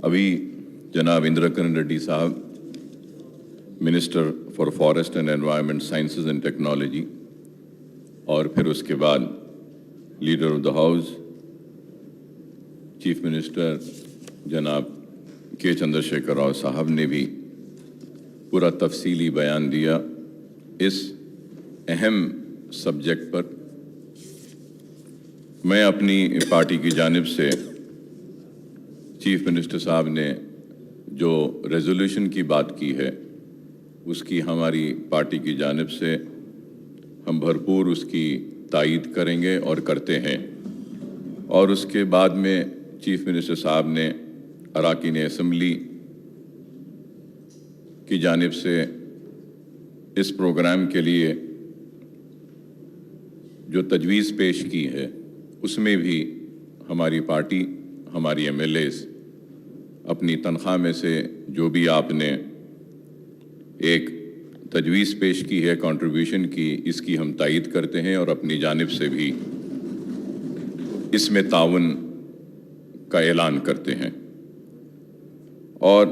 अभी जनाब इंद्रकरण रेड्डी साहब minister for forest and environment sciences and technology और फिर उसके बाद leader of the house chief minister जनाब के चंद्रशेखर राव साहब ने भी पूरा तफसीली बयान दिया इस अहम सब्जेक्ट पर। मैं अपनी पार्टी की जानिब से चीफ मिनिस्टर साहब ने जो रेजोल्यूशन की बात की है उसकी हमारी पार्टी की जानिब से हम भरपूर उसकी तायीद करेंगे और करते हैं। और उसके बाद में चीफ मिनिस्टर साहब ने अरकान असम्बली की जानिब से इस प्रोग्राम के लिए जो तजवीज़ पेश की है उसमें भी हमारी पार्टी, हमारी एमएलएज़ अपनी तनख्वाह में से जो भी आपने एक तजवीज़ पेश की है, कंट्रीब्यूशन की, इसकी हम तायीद करते हैं और अपनी जानिब से भी इसमें ताउन का ऐलान करते हैं। और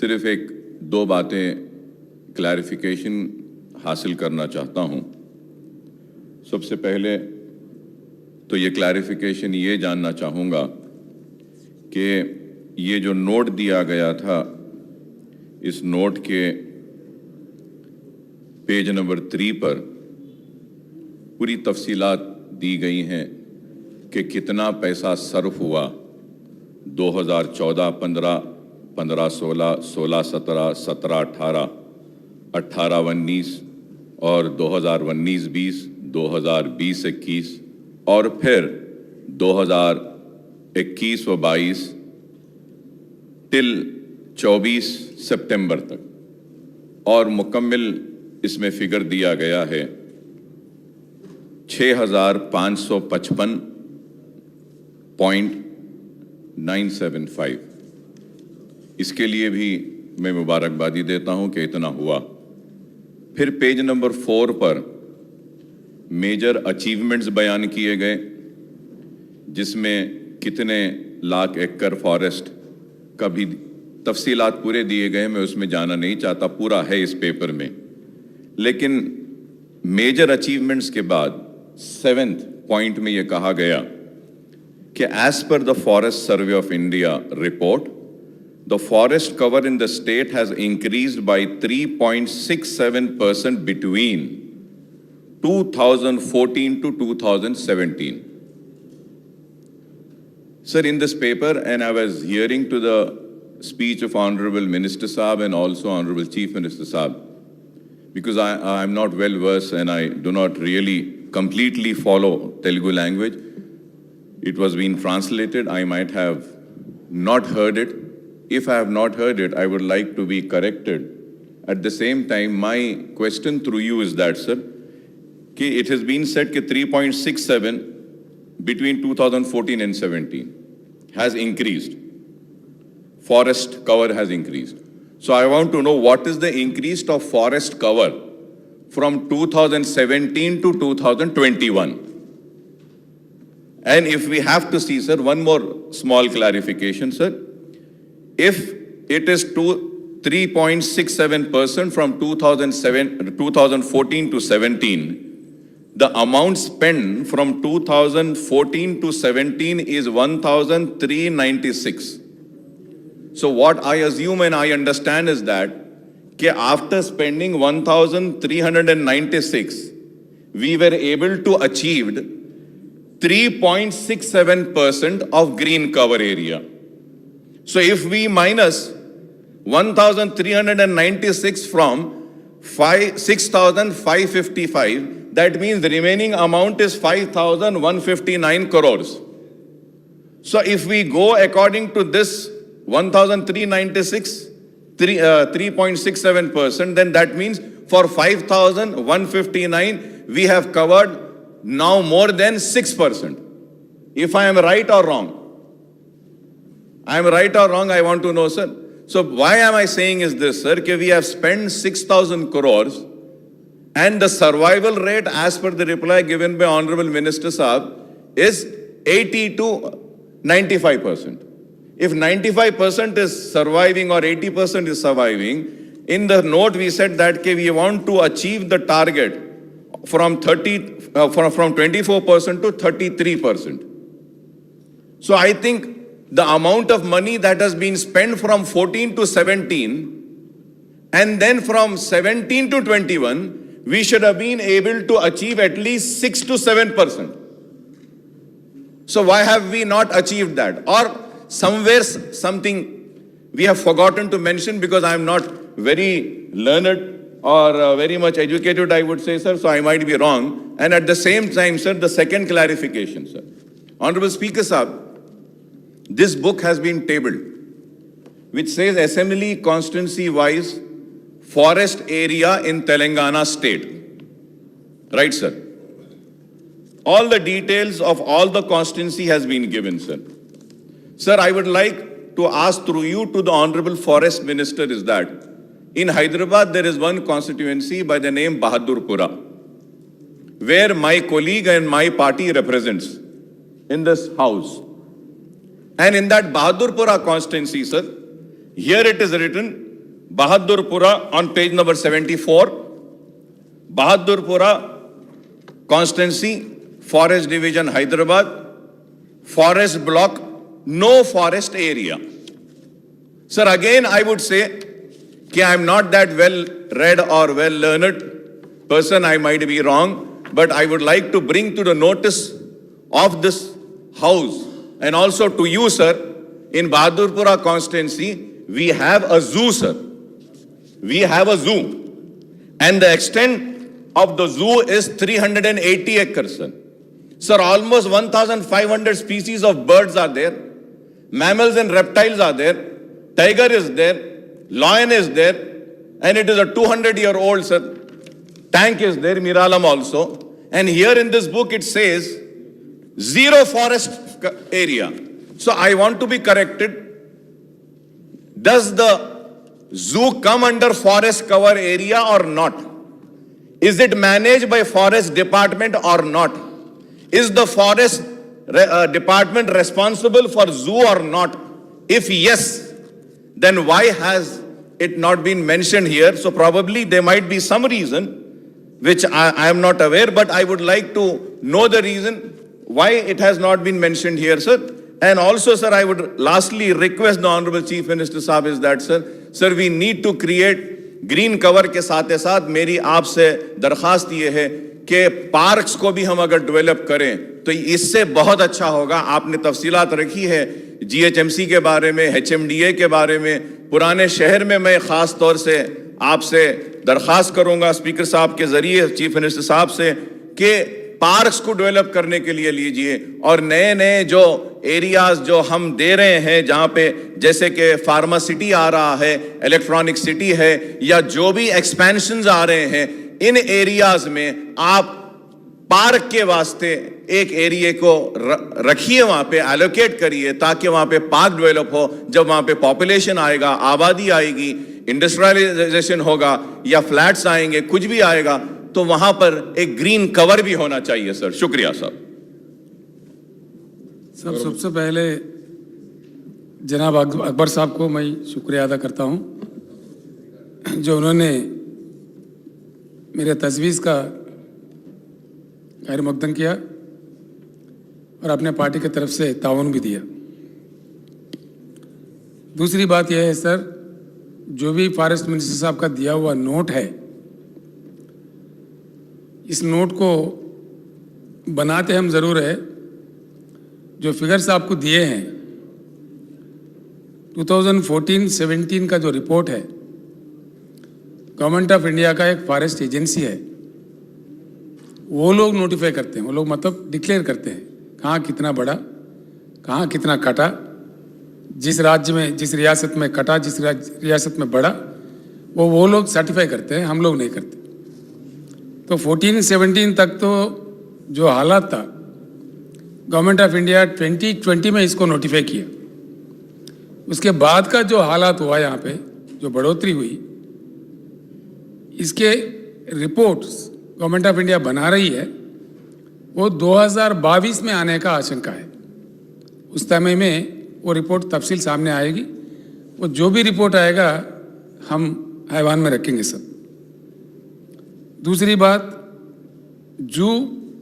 सिर्फ़ एक दो बातें क्लैरिफिकेशन हासिल करना चाहता हूँ। सबसे पहले तो ये क्लैरिफिकेशन ये जानना चाहूँगा कि ये जो नोट दिया गया था, इस नोट के पेज नंबर 3 पर पूरी तफसीलात दी गई हैं कि कितना पैसा सर्फ हुआ 2014-15, 15-16, 16-17, 17-18, 18-19 और 2019-20, 2020-21 और फिर 2021 व 22 टिल 24 सितंबर तक। और मुकम्मिल इसमें फिगर दिया गया है 6,555.975। इसके लिए भी मैं मुबारकबादी देता हूं कि इतना हुआ। फिर पेज नंबर 4 पर मेजर अचीवमेंट्स बयान किए गए, जिसमें कितने लाख एकड़ फॉरेस्ट का भी तफसीलात पूरे दिए गए। मैं उसमें जाना नहीं चाहता, पूरा है इस पेपर में। लेकिन मेजर अचीवमेंट्स के बाद 7th पॉइंट में यह कहा गया कि एज पर the forest survey of India report, the forest cover in the state has increased by 3.67% between 2014 to 2017. Sir, in this paper, and I was hearing to the speech of Honorable Minister Saab and also Honorable Chief Minister Saab, because I'm not well versed and I do not really completely follow Telugu language. It was being translated. I might have not heard it. If I have not heard it, I would like to be corrected. At the same time, my question through you is that, sir, it has been said that 3.67 between 2014 and 17 has increased. Forest cover has increased. So I want to know what is the increase of forest cover from 2017 to 2021. And if we have to see, sir, one more small clarification, sir. If it is 3.67% from 2014 to 17, the amount spent from 2014 to 17 is 1,396. So what I assume and I understand is that after spending 1,396, we were able to achieve 3.67% of green cover area. So if we minus 1,396 from 6,555, that means the remaining amount is 5,159 crores. So if we go according to this 1,396, 3.67%, then that means for 5,159, we have covered now more than 6%. If I am right or wrong? I am right or wrong, I want to know, sir. So why am I saying is this, sir, that we have spent 6,000 crores and the survival rate as per the reply given by Honorable Minister Saab is 80 to 95%. If 95% is surviving or 80% is surviving, in the note we said that we want to achieve the target from 24% to 33%. So I think the amount of money that has been spent from 14 to 17 and then from 17 to 21, we should have been able to achieve at least 6 to 7%. So why have we not achieved that? Or somewhere something we have forgotten to mention, because I am not very learned or very much educated, I would say, sir, so I might be wrong. And at the same time, sir, the second clarification, sir. Honorable Speaker Sahab, this book has been tabled, which says assembly constituency-wise forest area in Telangana state. Right, sir? All the details of all the constituency has been given, sir. Sir, I would like to ask through you to the Honorable Forest Minister is that in Hyderabad there is one constituency by the name Bahadurpura, where my colleague and my party represents in this house. And in that Bahadurpura constituency, sir, here it is written, Bahadurpura on page number 74, Bahadurpura constituency, Forest Division, Hyderabad, forest block, no forest area. Sir, again I would say that I am not that well read or well learned person, I might be wrong, but I would like to bring to the notice of this house and also to you, sir, in Bahadurpura constituency, we have a zoo, sir. We have a zoo. And the extent of the zoo is 380 acres, sir. Sir, almost 1,500 species of birds are there. Mammals and reptiles are there. Tiger is there. Lion is there. And it is a 200-year-old, sir. Tank is there, Miralam also. And here in this book it says, zero forest area. So I want to be corrected. Does the zoo come under forest cover area or not? Is it managed by forest department or not? Is the forest department responsible for zoo or not? If yes, then why has it not been mentioned here? So probably there might be some reason which I am not aware, but I would like to know the reason why it has not been mentioned here, sir. And also, sir, I would lastly request the Honorable Chief Minister Sahab is that, sir, we need to create green cover के साथ मेरी आपसे दरखास्त ये है कि parks को भी हम अगर डेवलप करें तो इससे बहुत अच्छा होगा। आपने तफसीलात रखी है GHMC के बारे में, HMDA के बारे में, पुराने शहर में मैं ख़ास तौर से आपसे दरखास्त करूंगा स्पीकर साहब के ज़रिए चीफ मिनिस्टर साहब से कि पार्क्स को डेवलप करने के लिए लीजिए और नए नए जो एरियाज जो हम दे रहे हैं जहां पे जैसे कि फार्मा सिटी आ रहा है, इलेक्ट्रॉनिक सिटी है या जो भी एक्सपेंशंस आ रहे हैं, इन एरियाज में आप पार्क के वास्ते एक एरिया को रखिए, वहां पे एलोकेट करिए ताकि वहां पे पार्क डेवलप हो। जब वहां पे पॉपुलेशन आएगा, आबादी आएगी, इंडस्ट्रियलाइजेशन होगा या फ्लैट्स आएंगे, कुछ भी आएगा तो वहां पर एक ग्रीन कवर भी होना चाहिए। सर शुक्रिया साहब। सबसे पहले जनाब अकबर साहब को मैं शुक्रिया अदा करता हूं जो उन्होंने मेरे तजवीज़ का खैर मकदम किया और अपने पार्टी की तरफ से ताउन भी दिया। दूसरी बात यह है सर, जो भी फॉरेस्ट मिनिस्टर साहब का दिया हुआ नोट है, इस नोट को बनाते हम ज़रूर है। जो फिगर्स आपको दिए हैं 2014-17 का जो रिपोर्ट है, गवर्नमेंट ऑफ इंडिया का एक फॉरेस्ट एजेंसी है, वो लोग नोटिफाई करते हैं, वो लोग मतलब डिक्लेयर करते हैं कहाँ कितना बढ़ा, कहाँ कितना कटा, जिस राज्य में जिस रियासत में कटा, जिस रियासत में बढ़ा, वो लोग सर्टिफाई करते हैं, हम लोग नहीं करते। तो 14-17 तक तो जो हालात था, गवर्नमेंट ऑफ इंडिया 2020 में इसको नोटिफाई किया। उसके बाद का जो हालात हुआ यहाँ पे, जो बढ़ोतरी हुई, इसके रिपोर्ट्स गवर्नमेंट ऑफ इंडिया बना रही है, वो 2022 में आने का आशंका है। उस समय में वो रिपोर्ट तफसील सामने आएगी। वो जो भी रिपोर्ट आएगा हम ऐवान में रखेंगे सब। दूसरी बात, जू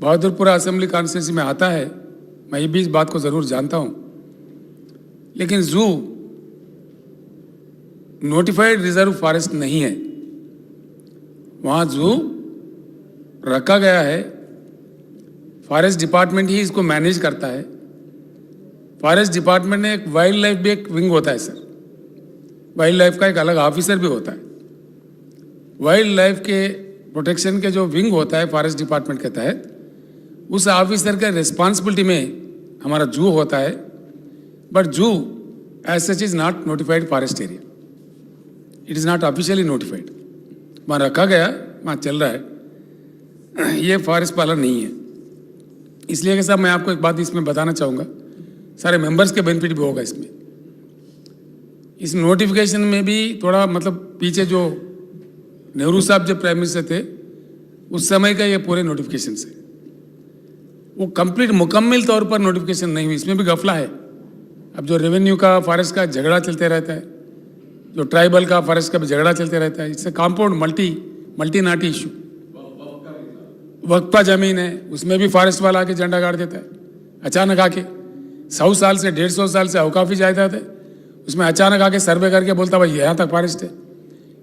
बहादुरपुरा असेंबली कॉन्स्टिट्यूंसी में आता है, मैं भी इस बात को ज़रूर जानता हूँ, लेकिन जू नोटिफाइड रिजर्व फॉरेस्ट नहीं है। वहाँ जू रखा गया है, फॉरेस्ट डिपार्टमेंट ही इसको मैनेज करता है। फॉरेस्ट डिपार्टमेंट में एक वाइल्ड लाइफ भी एक विंग होता है सर, वाइल्ड लाइफ का एक अलग ऑफिसर भी होता है। वाइल्ड लाइफ के प्रोटेक्शन के जो विंग होता है फॉरेस्ट डिपार्टमेंट के तहत, उस ऑफिसर के रिस्पॉन्सिबिलिटी में हमारा जू होता है। But zoo as such is not notified forest area, it is not officially notified. वहाँ रखा गया, वहाँ चल रहा है, ये फॉरेस्ट पालन नहीं है। इसलिए कि साहब मैं आपको एक बात इसमें बताना चाहूँगा, सारे मेंबर्स के बेनिफिट भी होगा इसमें। इस नोटिफिकेशन में भी थोड़ा मतलब पीछे जो नेहरू साहब जब प्राइम मिनिस्टर थे उस समय का ये पूरे नोटिफिकेशन से वो कंप्लीट मुकम्मल तौर पर नोटिफिकेशन नहीं हुई, इसमें भी गफला है। अब जो रेवेन्यू का फॉरेस्ट का झगड़ा चलते रहता है, जो ट्राइबल का फॉरेस्ट का भी झगड़ा चलते रहता है, इससे कंपाउंड मल्टी नाटी इशू। वक्फा जमीन है, उसमें भी फॉरेस्ट वाला आके झंडा गाड़ देता है अचानक आके। 100 साल से 150 साल से अवकाफी जायदाद है, उसमें अचानक आके सर्वे करके बोलता भाई यहाँ तक फॉरेस्ट है।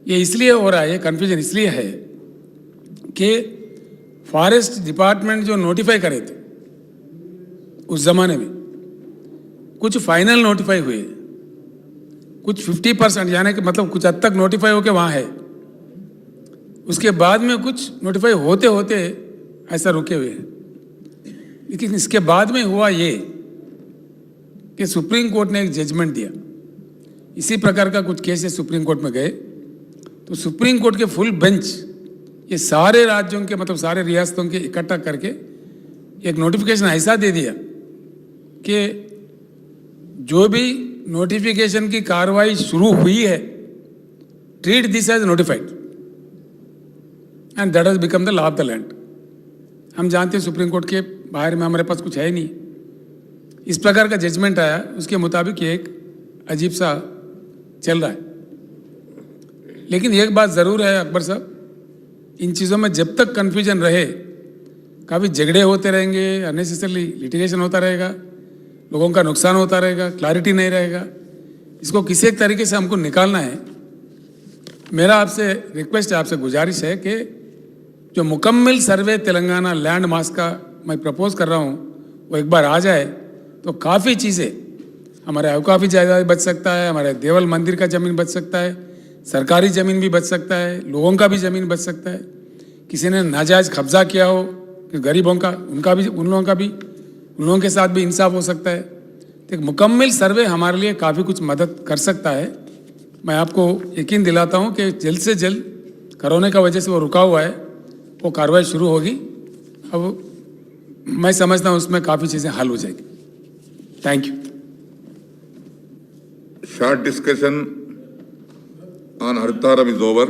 ये इसलिए हो रहा है, ये कन्फ्यूजन इसलिए है कि फॉरेस्ट डिपार्टमेंट जो नोटिफाई करे थे उस जमाने में, कुछ फाइनल नोटिफाई हुए, कुछ 50% यानी कि मतलब कुछ हद तक नोटिफाई होके वहाँ है, उसके बाद में कुछ नोटिफाई होते होते ऐसा रुके हुए हैं। लेकिन इसके बाद में हुआ ये कि सुप्रीम कोर्ट ने एक जजमेंट दिया। इसी प्रकार का कुछ केसेस सुप्रीम कोर्ट में गए तो सुप्रीम कोर्ट के फुल बेंच ये सारे राज्यों के मतलब सारे रियासतों के इकट्ठा करके एक नोटिफिकेशन ऐसा दे दिया कि जो भी नोटिफिकेशन की कार्रवाई शुरू हुई है, treat this as notified and that has become the law of the land. हम जानते हैं सुप्रीम कोर्ट के बाहर में हमारे पास कुछ है नहीं। इस प्रकार का जजमेंट आया, उसके मुताबिक ये एक अजीब सा चल रहा है। लेकिन एक बात ज़रूर है अकबर साहब, इन चीज़ों में जब तक कन्फ्यूजन रहे, काफ़ी झगड़े होते रहेंगे, अननेसेसरली लिटिगेशन होता रहेगा, लोगों का नुकसान होता रहेगा, क्लैरिटी नहीं रहेगा। इसको किसी एक तरीके से हमको निकालना है। मेरा आपसे रिक्वेस्ट है, आपसे गुजारिश है कि जो मुकम्मल सर्वे तेलंगाना लैंड मास का मैं प्रपोज कर रहा हूँ वो एक बार आ जाए तो काफ़ी चीज़ें, हमारे अवकाफी जायदाद बच सकता है, हमारे देवल मंदिर का ज़मीन बच सकता है, सरकारी ज़मीन भी बच सकता है, लोगों का भी ज़मीन बच सकता है। किसी ने नाजायज़ कब्जा किया हो कि गरीबों का, उनका भी, उन लोगों के साथ भी इंसाफ हो सकता है। तो एक मुकम्मल सर्वे हमारे लिए काफ़ी कुछ मदद कर सकता है। मैं आपको यकीन दिलाता हूँ कि जल्द से जल्द कोरोना का वजह से वो रुका हुआ है, वो कार्रवाई शुरू होगी। अब मैं समझता हूँ उसमें काफ़ी चीज़ें हल हो जाएगी। Thank you. Short discussion on Hartaram is over.